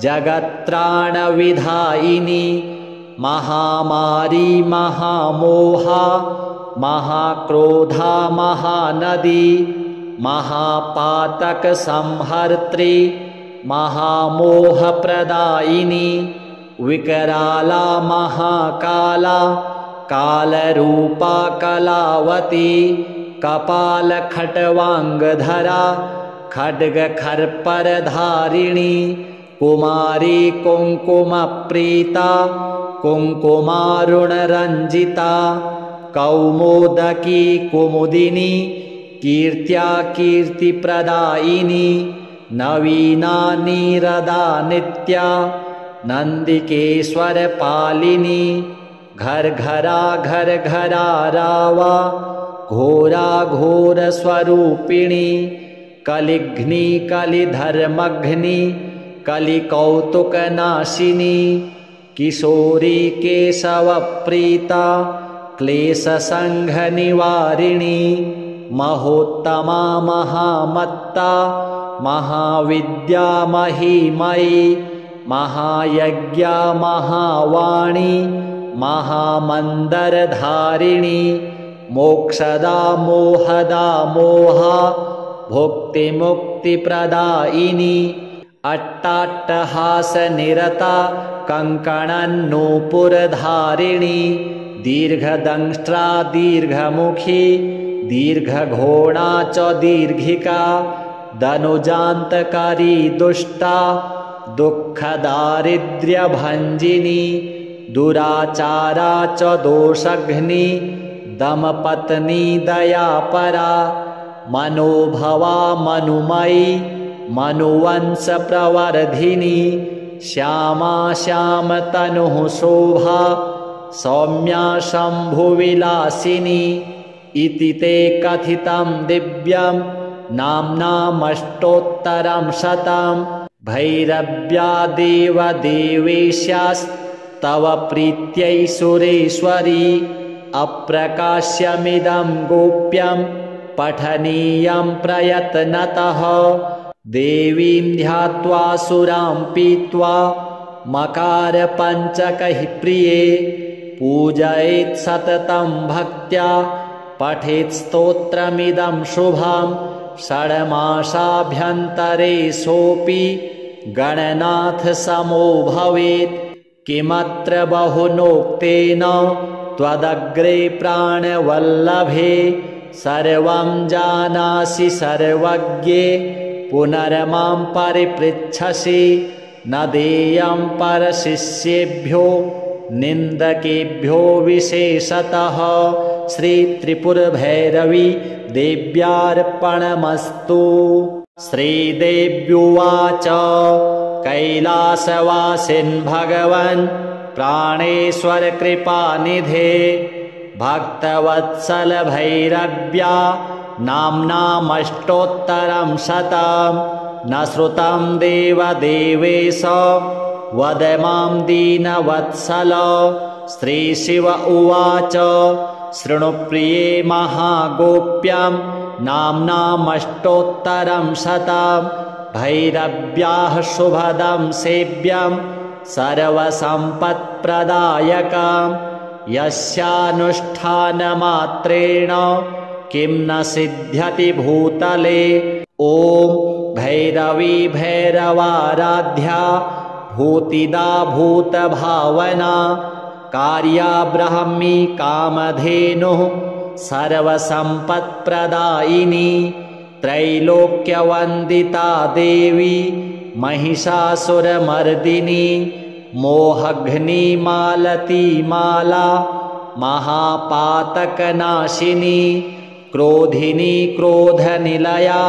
जगत्त्राणविधायिनी महामारी महामोहा महाक्रोधा महानदी महापातकसंहर्त्री महामोहप्रदायिनी विकराला महाकाला कालरूपा कलावती कपालखट्वाङ्गधरा खड्गखर्परधारिणी कुमारी कुङ्कुमप्रीता कुङ्कुमारुणरञ्जिता कौमोदकी कुमुदिनी कीर्त्या कीर्तिप्रदायिनी नवीना नीरदा नित्या नन्दिकेश्वरपालिनी घरघरा घरघरा रावा घोरा घोरस्वरूपिणी कलिघ्नी कलिधर्मघ्नी कलिकौतुकनाशिनी किशोरी केशवप्रीता क्लेशसङ्घनिवारिणी महोत्तमा महामत्ता महाविद्या महीमयी महायज्ञा महावाणी महामन्दरधारिणी मोक्षदा मोहदा मोहा भुक्तिमुक्तिप्रदायिनी अट्टाट्टहासनिरता कङ्कणन्नूपुरधारिणी दीर्घदंष्ट्रा दीर्घमुखी दीर्घघोणा च दीर्घिका दनुजान्तकारी दुष्टा दुःखदारिद्र्यभञ्जिनी दुराचारा च दोषघ्नी दमपत्नी दयापरा मनोभवा मनुमयी मनुवंशप्रवर्धिनी श्यामा श्यामतनुः शोभा सौम्या शम्भुविलासिनी इति ते कथितं दिव्यं नाम्नामष्टोत्तरं शतं भैरव्या देवदेवेश्यास्तव प्रीत्यै सुरेश्वरी अप्रकाश्यमिदं गोप्यं पठनीयं प्रयत्नतः देवीं ध्यात्वा सुरां पीत्वा मकारपञ्चकैः प्रिये पूजयेत् सततं भक्त्या पठेत् स्तोत्रमिदं शुभं षड्मासाभ्यन्तरे सोऽपि गणनाथ समो भवेत् किमत्र बहुनोक्तेन त्वदग्रे प्राणवल्लभे सर्वं जानासि सर्वज्ञे पुनर्मां परिपृच्छसि न देयं परशिष्येभ्यो निन्दकेभ्यो विशेषतः श्रीत्रिपुरभैरवी देव्यार्पणमस्तु। श्रीदेव्युवाच कैलासवासिन् भगवन् प्राणेश्वर कृपानिधे भक्तवत्सल भैरव्या नाम्नामष्टोत्तरं शतं न श्रुतं देवदेवेश वद मां दीनवत्सल। श्रीशिव उवाच शृणु प्रिये महागोप्यं नाम्नामष्टोत्तरं शतं भैरव्याः शुभदं सेव्यं सर्वसम्पत्प्रदायकं यस्यानुष्ठानमात्रेण किं न सिद्ध्यति भूतले। ॐ भैरवी भैरवाराध्या भूतिदा भूतभावना कार्या ब्राह्मी कामधेनुः सर्वसम्पत्प्रदायिनी त्रैलोक्यवन्दिता देवी महिषासुरमर्दिनी मोहघ्नी मालती माला महापातकनाशिनी क्रोधिनी क्रोधनिलया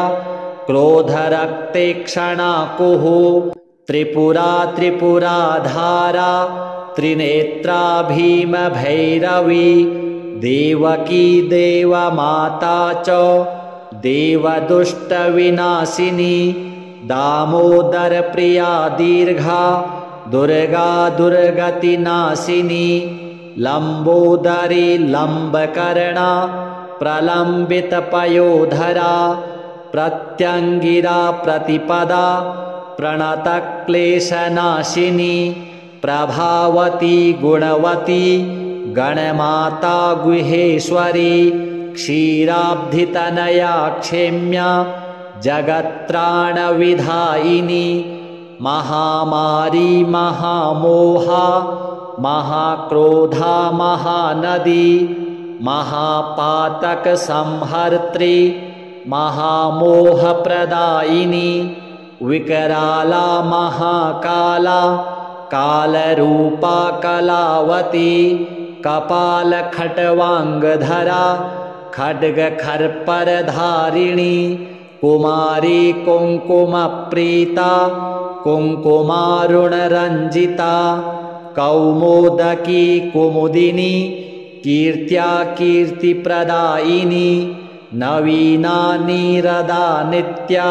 क्रोधरक्तेक्षणा कुः त्रिपुरा त्रिपुराधारा त्रिनेत्रा भीमभैरवी देवकी देवमाता च देवदुष्टविनाशिनी दामोदरप्रिया दीर्घा दुर्गा दुर्गतिनाशिनी लम्बोदरी लम्बकर्णा प्रलम्बितपयोधरा प्रत्यङ्गिरा प्रतिपदा प्रणतक्लेशनाशिनी प्रभावती गुणवती गणमाता गुहेश्वरी क्षीराब्धितनया क्षेम्या जगत्त्राणविधायिनी महामारी महामोहा महाक्रोधा महानदी महापातकसंहर्त्री महामोहप्रदायिनी विकराला महाकाला कालरूपा कलावती कपालखट्वाङ्गधरा खड्गखर्परधारिणी कुमारी कुङ्कुमप्रीता कुङ्कुमारुणरञ्जिता कौमोदकी कुमुदिनी कीर्त्या कीर्तिप्रदायिनी नवीना नीरदा नित्या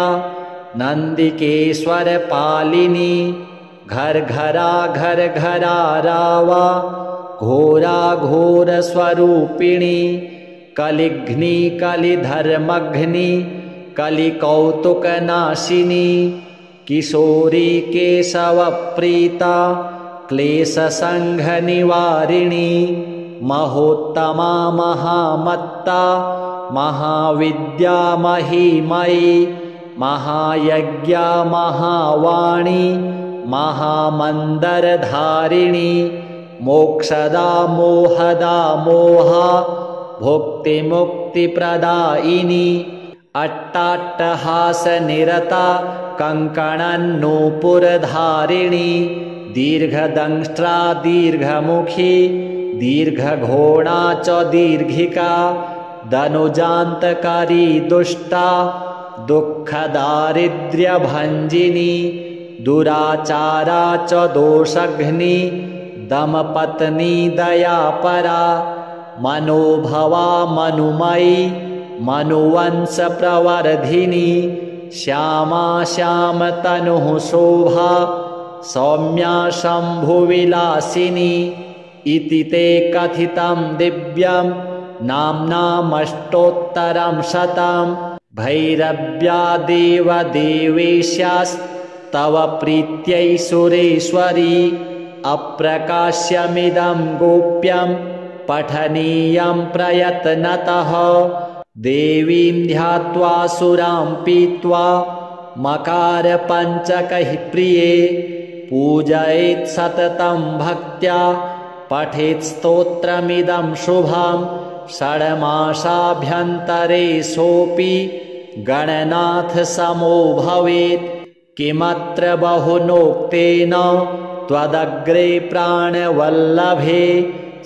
नन्दिकेश्वरपालिनी घर घरा घर घरा रावा घोरा घोर स्वरूपिणी कलिघ्नि कलिधर्मघ्नि कलिकौतुक नाशिनी किशोरी केशवप्रीता क्लेशसंघ निवारिणी महोत्तमा महामत्ता महाविद्या महिमयी महायज्ञा महावाणी महामन्दरधारिणी मोक्षदा मोहदा मोहा भुक्तिमुक्तिप्रदायिनी अट्टाट्टहासनिरता कङ्कणन्नूपुरधारिणी दीर्घदंष्ट्रा दीर्घमुखी दीर्घघोणा च दीर्घिका दनुजान्तकारी दुष्टा दुःखदारिद्र्यभञ्जिनी दुराचारा च दोषघ्नी दमपत्नी दयापरा मनोभवा मनुमयी मनुवंशप्रवर्धिनी श्यामा श्यामतनुः शोभा सौम्या शम्भुविलासिनी इति ते कथितं दिव्यं नाम्नामष्टोत्तरं शतं भैरव्या देवदेवेश्यास्तव प्रीत्यै सुरेश्वरी अप्रकाश्यमिदं गोप्यं पठनीयं प्रयत्नतः देवीं ध्यात्वा सुरां पीत्वा मकारपञ्चकैः प्रिये पूजयेत् सततं भक्त्या पठेत् स्तोत्रमिदं शुभं षड्मासाभ्यन्तरे सोऽपि गणनाथ समो भवेत् किमत्र बहुनोक्तेन त्वदग्रे प्राणवल्लभे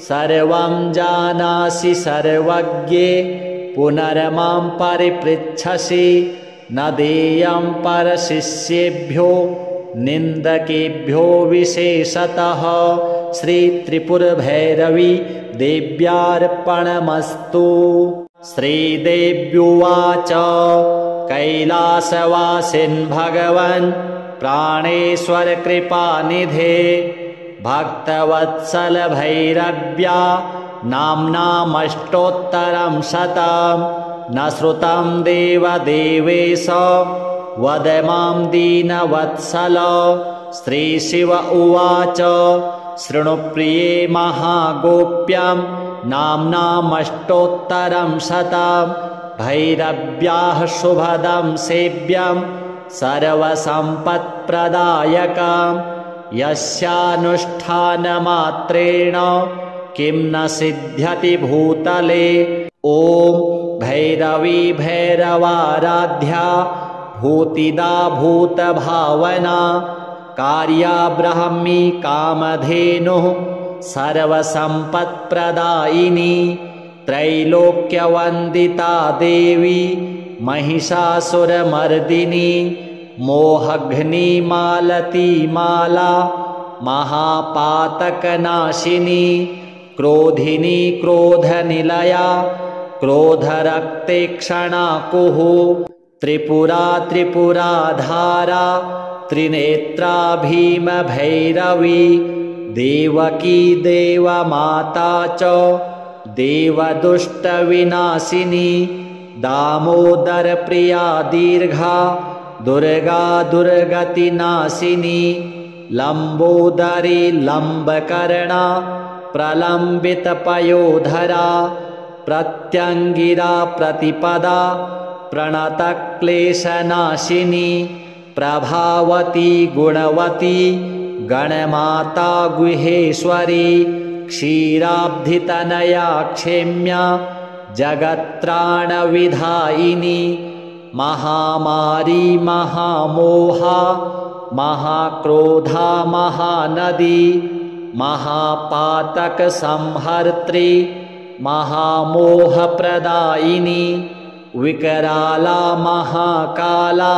सर्वं जानासि सर्वज्ञे पुनर्मां परिपृच्छसि न देयं परशिष्येभ्यो निन्दकेभ्यो विशेषतः श्रीत्रिपुरभैरवी देव्यार्पणमस्तु। श्रीदेव्युवाच कैलासवासिन् भगवन् प्राणेश्वर कृपानिधे भक्तवत्सल भैरव्या नाम्नामष्टोत्तरं शतं न श्रुतं देवदेवेश वद मां दीनवत्सल। श्रीशिव उवाच शृणु प्रिये महागोप्यं नाम्नामष्टोत्तरं शतं भैरव्याः शुभदं सेव्यं सर्वसम्पत्प्रदायकं यस्यानुष्ठानमात्रेण किं न सिद्ध्यति भूतले। ॐ भैरवी भैरवाराध्या भूतिदा भूतभावना कार्या ब्राह्मी कामधेनुः सर्वसम्पत्प्रदायिनी त्रैलोक्यवन्दिता देवी महिषासुरमर्दिनी मोहघ्नी मालती माला महापातकनाशिनी क्रोधिनी क्रोधनिलया क्रोधरक्तेक्षणा कुः त्रिपुरा त्रिपुराधारा त्रिनेत्रा भीमभैरवी देवकी देवमाता च देवदुष्टविनाशिनी दामोदरप्रिया दीर्घा दुर्गा दुर्गतिनाशिनी लम्बोदरी लम्बकर्णा प्रलम्बितपयोधरा प्रत्यङ्गिरा प्रतिपदा प्रणतक्लेशनाशिनी प्रभावती गुणवती गणमाता गुहेश्वरी क्षीराब्धितनया क्षेम्या जगत्त्राणविधायिनी महामारी महामोहा महाक्रोधा महानदी महापातकसंहर्त्री महामोहप्रदायिनी विकराला महाकाला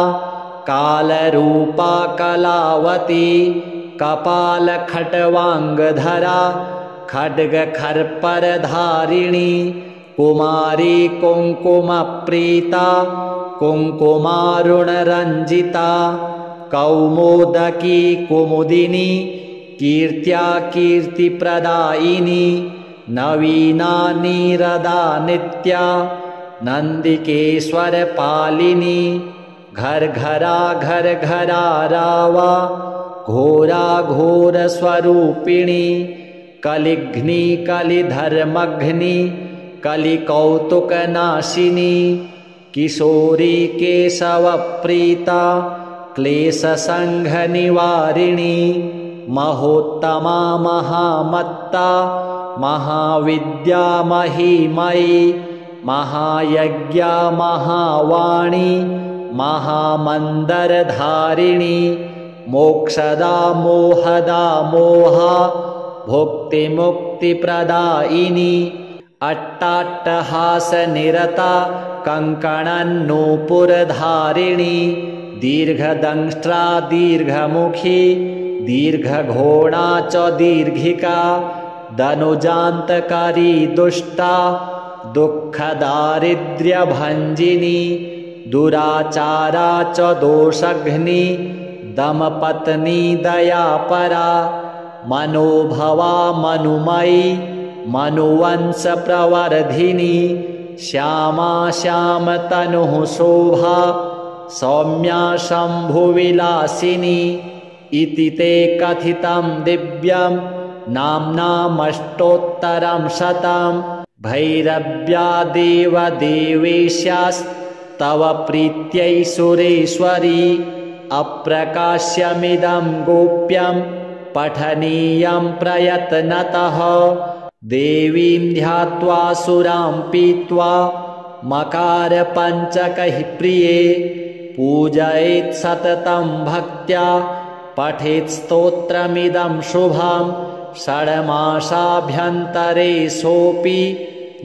कालरूपा कलावती कपालखट्वाङ्गधरा खड्गखर्परधारिणी कुमारी कुङ्कुमप्रीता कुङ्कुमारुणरञ्जिता कौमोदकी कुमुदिनी कीर्त्या कीर्तिप्रदायिनी नवीना नीरदा नित्या नन्दिकेश्वरपालिनी घर घरा रावा घोरा घोरस्वरूपिणी कलिघ्नी कलिधर्मघ्नी कलिकौतुकनाशिनी किशोरी केशवप्रीता क्लेशसङ्घनिवारिणी महोत्तमा महामत्ता महाविद्या महीमयी महायज्ञा महावाणी महामन्दरधारिणी मोक्षदा मोहदा मोहा भुक्तिमुक्तिप्रदायिनी अट्टाट्टहासनिरता कङ्कणन्नूपुरधारिणी दीर्घदंष्ट्रा दीर्घमुखी दीर्घघोणा च दीर्घिका दनुजान्तकारी दुष्टा दुःखदारिद्र्यभञ्जिनी दुराचारा च दोषघ्नी दमपत्नी दयापरा मनोभवा मनुमयी मनुवंशप्रवर्धिनी श्यामा श्यामतनुः शोभा सौम्या शम्भुविलासिनी इति ते कथितं दिव्यं नाम्नामष्टोत्तरं शतं भैरव्यादेव देवेश्यास्तव प्रीत्यै सुरेश्वरी अप्रकाश्यमिदं गोप्यं पठनीयं प्रयत्नतः देवीं ध्यात्वा सुरां पीत्वा मकारपञ्चकैः प्रिये पूजयेत् सततं भक्त्या पठेत् स्तोत्रमिदं शुभं षड्मासाभ्यन्तरे सोऽपि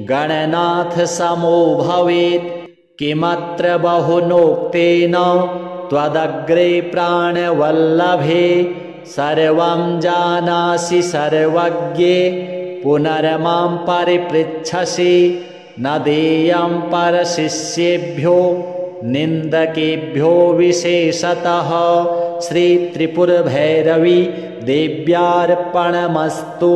गणनाथसमो भवेत् किमत्र बहुनोक्तेन त्वदग्रे प्राणवल्लभे सर्वं जानासि सर्वज्ञे पुनर्मां परिपृच्छसि न देयं परशिष्येभ्यो निन्दकेभ्यो विशेषतः श्रीत्रिपुरभैरवी देव्यार्पणमस्तु।